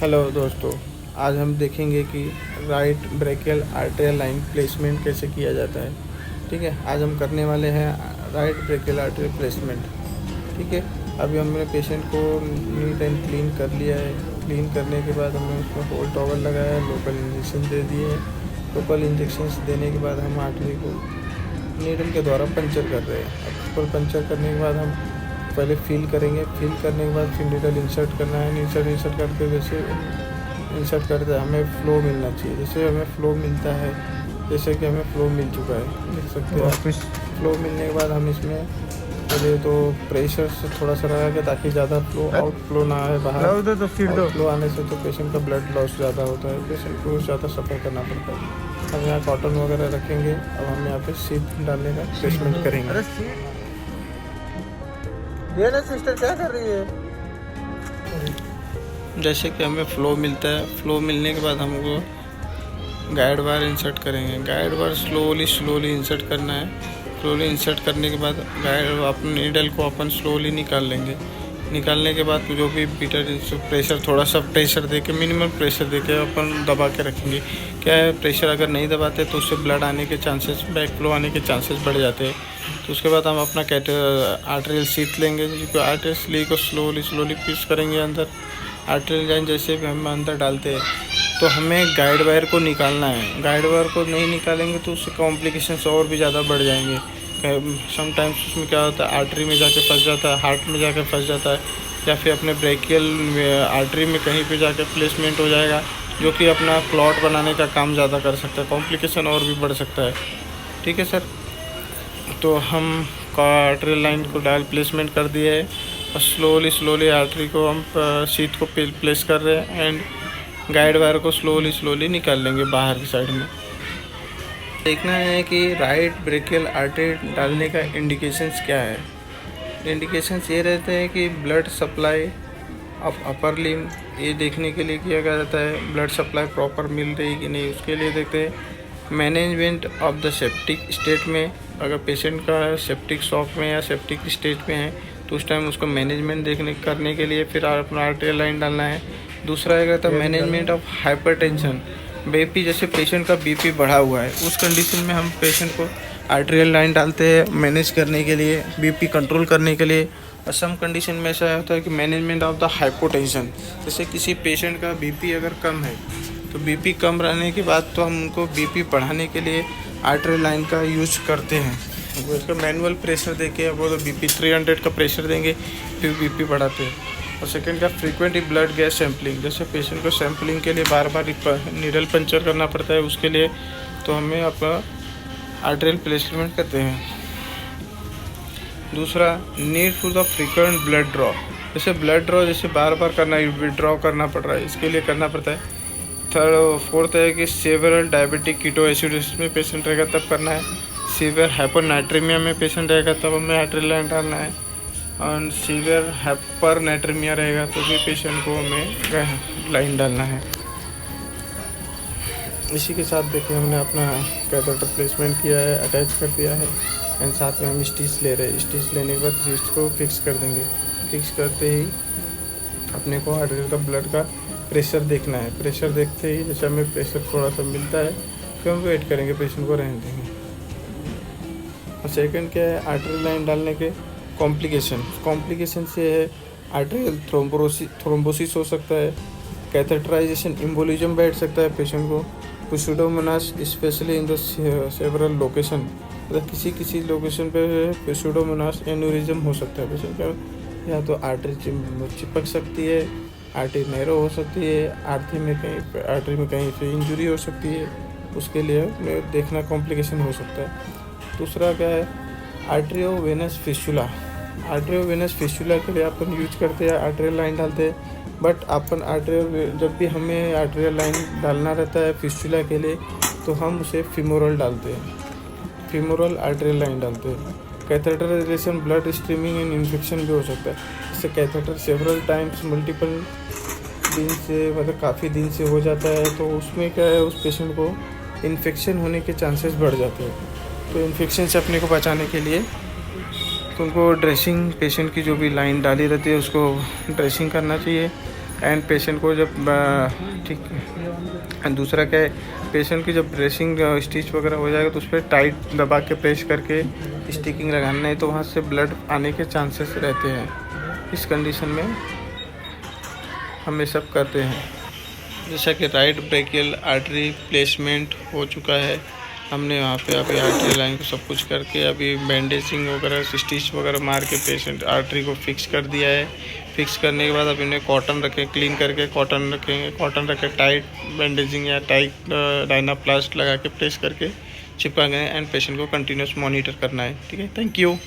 Hello दोस्तों, आज हम देखेंगे कि right brachial arterial line placement कैसे किया जाता है। ठीक है, आज हम करने वाले हैं राइट ब्रेकियल आर्टेरियल प्लेसमेंट। ठीक है, अभी हमने पेशेंट को नीट एंड क्लीन कर लिया है। क्लीन करने के बाद हमने उसमें होल टॉवल लगाया है, लोकल इंजेक्शन दे दिए हैं। लोकल इंजेक्शंस देने के बाद हम आर्टरी को नीडल के द्वारा पंचर कर रहे हैं। अब पंचर करने के बाद हम पहले फील करेंगे। फील करने के बाद फिर नीडल इंसर्ट करना है। इंसर्ट करके वैसे इंसर्ट करते हैं हमें फ्लो मिलना चाहिए। जैसे हमें फ्लो मिलता है, जैसे कि हमें फ्लो मिल चुका है, देख सकते हैं। फ्लो मिलने के बाद हम इसमें पहले तो प्रेशर से थोड़ा सा लगा के, ताकि ज़्यादा फ्लो आउटफ्लो ना आए बाहर। तो फ्लो आने से तो पेशेंट का ब्लड लॉस ज़्यादा होता है, पेशेंट को ज़्यादा सफ़र करना पड़ता है। हम यहाँ कॉटन वगैरह रखेंगे। अब हम यहाँ पे सीट डालने का प्लेसमेंट करेंगे। ये ना सिस्टर क्या कर रही है? जैसे कि हमें फ़्लो मिलता है, फ़्लो मिलने के बाद हमको गाइड वायर इंसर्ट करेंगे। गाइड वायर स्लोली इंसर्ट करना है। स्लोली इंसर्ट करने के बाद गाइड अपने नीडल को अपन स्लोली निकाल लेंगे। निकालने के बाद जो भी बीटर प्रेशर, थोड़ा सा प्रेशर देके, मिनिमम प्रेशर देके अपन दबा के रखेंगे। क्या है, प्रेशर अगर नहीं दबाते तो उससे ब्लड आने के चांसेस, बैक फ्लो आने के चांसेस बढ़ जाते हैं। तो उसके बाद हम अपना आर्टेरियल सीट लेंगे, जिसको आर्टेरियल स्ली को स्लोली पुश करेंगे अंदर। आर्टेरियल लाइन जैसे भी हम अंदर डालते हैं तो हमें गाइड वायर को निकालना है। गाइड वायर को नहीं निकालेंगे तो उससे कॉम्प्लिकेशंस और भी ज़्यादा बढ़ जाएंगे। समटाइम्स उसमें क्या होता है, आर्टरी में जाके फंस जाता है, हार्ट में जाके फंस जाता है, या फिर अपने ब्रेकियल आर्टरी में कहीं पे जाके प्लेसमेंट हो जाएगा, जो कि अपना क्लॉट बनाने का काम ज़्यादा कर सकता है। कॉम्प्लिकेशन और भी बढ़ सकता है। ठीक है सर, तो हम आर्टरियल लाइन को डायल प्लेसमेंट कर दिए है और स्लोली आर्टरी को हम सीट को प्लेस कर रहे हैं एंड गाइड वायर को स्लोली निकाल लेंगे बाहर की साइड में। देखना है कि राइट ब्रेकियल आर्टरी डालने का इंडिकेशंस क्या है। इंडिकेशंस ये रहते हैं कि ब्लड सप्लाई ऑफ अपर लिम, ये देखने के लिए किया जाता है ब्लड सप्लाई प्रॉपर मिल रही कि नहीं, उसके लिए देखते हैं। Management of the septic state में, अगर पेशेंट का सेप्टिक शॉक में या सेप्टिक स्टेट में है तो उस टाइम उसको मैनेजमेंट करने के लिए फिर अपना आर्टेरियल लाइन डालना है। दूसरा है था मैनेजमेंट ऑफ हाइपरटेंशन, बीपी, जैसे पेशेंट का बीपी बढ़ा हुआ है, उस कंडीशन में हम पेशेंट को आर्टेरियल लाइन डालते हैं मैनेज करने के लिए, बीपी कंट्रोल करने के लिए। और सम कंडीशन में ऐसा होता है कि मैनेजमेंट ऑफ द हाइपोटेंशन, जैसे किसी पेशेंट का बीपी अगर कम है तो बीपी कम रहने के बाद तो हम उनको बीपी बढ़ाने के लिए आर्टेरियल लाइन का यूज करते हैं। वो इसका मैनुअल प्रेशर देके वो तो बीपी 300 का प्रेशर देंगे, फिर बीपी बढ़ाते हैं। और सेकेंड का फ्रीक्वेंटली ब्लड गैस सैम्पलिंग, जैसे पेशेंट को सैम्पलिंग के लिए बार नीडल पंचर करना पड़ता है, उसके लिए तो हमें अपना आर्टेरियल प्लेसमेंट करते हैं। दूसरा, need for the frequent blood draw, जैसे ब्लड ड्रॉ जैसे बार करना है, विड्रॉ करना पड़ रहा है, इसके लिए करना पड़ता है। फोर्थ है कि सीवियर डायबिटिक कीटोएसिडोसिस में पेशेंट रहेगा तब करना है। सीवियर हाइपोनाइट्रीमिया में पेशेंट रहेगा तब हमें आर्टेरियल लाइन डालना है। और सीवियर हाइपरनाइट्रीमिया रहेगा तो भी पेशेंट को हमें लाइन डालना है। इसी के साथ देखिए हमने अपना कैथेटर प्लेसमेंट किया है, अटैच कर दिया है एंड साथ में हम स्टिच ले रहे हैं। स्टिच लेने के बाद स्टिच को फिक्स कर देंगे। फिक्स करते ही अपने को आर्टेरियल का ब्लड का प्रेशर देखना है। प्रेशर देखते ही जैसे हमें प्रेशर थोड़ा सा मिलता है फिर हम वेट करेंगे, पेशेंट को रहने देंगे। और सेकंड क्या है, आर्टेरियल लाइन डालने के कॉम्प्लिकेशन से है आर्टेरियल थ्रोम्बोसिस हो सकता है, कैथेटराइजेशन एम्बोलिज्म बैठ सकता है पेशेंट को, pseudomonas specially in the several location, मतलब किसी लोकेशन पे पिसुडोमोनास एन्यूरिज्म हो सकता है पेशेंट का, या तो आर्टरी चिपक सकती है, आर्टरी नैरो हो सकती है, आर्टरी में कहीं पे इंजरी हो सकती है, उसके लिए देखना कॉम्प्लिकेशन हो सकता है। दूसरा क्या है, आर्टरियोवेनस फिस्टुला। आर्टरियोवेनस फिस्टुला के लिए अपन यूज करते हैं आर्टेरियल लाइन डालते हैं, बट अपन आर्टेरियल जब भी हमें आर्टेरियल लाइन डालना रहता है फिस्टुला के लिए तो हम उसे फीमोरल डालते हैं, फीमोरल आर्टेरियल लाइन डालते हैं। Catheterization blood streaming and infection भी हो सकता है, इससे कैथेटर सेवरल टाइम्स मल्टीपल दिन से, मतलब काफ़ी दिन से हो जाता है, तो उसमें क्या है, उस पेशेंट को इन्फेक्शन होने के चांसेस बढ़ जाते हैं। तो इन्फेक्शन से अपने को बचाने के लिए तो उनको ड्रेसिंग, पेशेंट की जो भी लाइन डाली रहती है उसको ड्रेसिंग करना चाहिए। एंड पेशेंट को जब ठीक एंड दूसरा क्या है, पेशेंट की जब ड्रेसिंग स्टिच वगैरह हो जाएगा तो उस पर टाइट दबा के प्रेस करके स्टिकिंग लगाना है, तो वहाँ से ब्लड आने के चांसेस रहते हैं। इस कंडीशन में हम ये सब करते हैं। जैसा कि राइट ब्रेकियल आर्टरी प्लेसमेंट हो चुका है, हमने वहाँ पे अभी आर्टरी लाइन को सब कुछ करके अभी बैंडेजिंग वगैरह स्टिच वगैरह मार के पेशेंट आर्टरी को फिक्स कर दिया है। फिक्स करने के बाद अब इन्हें कॉटन रखें, क्लीन करके कॉटन रखेंगे, कॉटन रख के टाइट बैंडेजिंग या टाइट डायनाप्लास्ट लगा के प्रेस करके चिपका गए एंड पेशेंट को कंटिन्यूस मॉनिटर करना है। ठीक है, थैंक यू।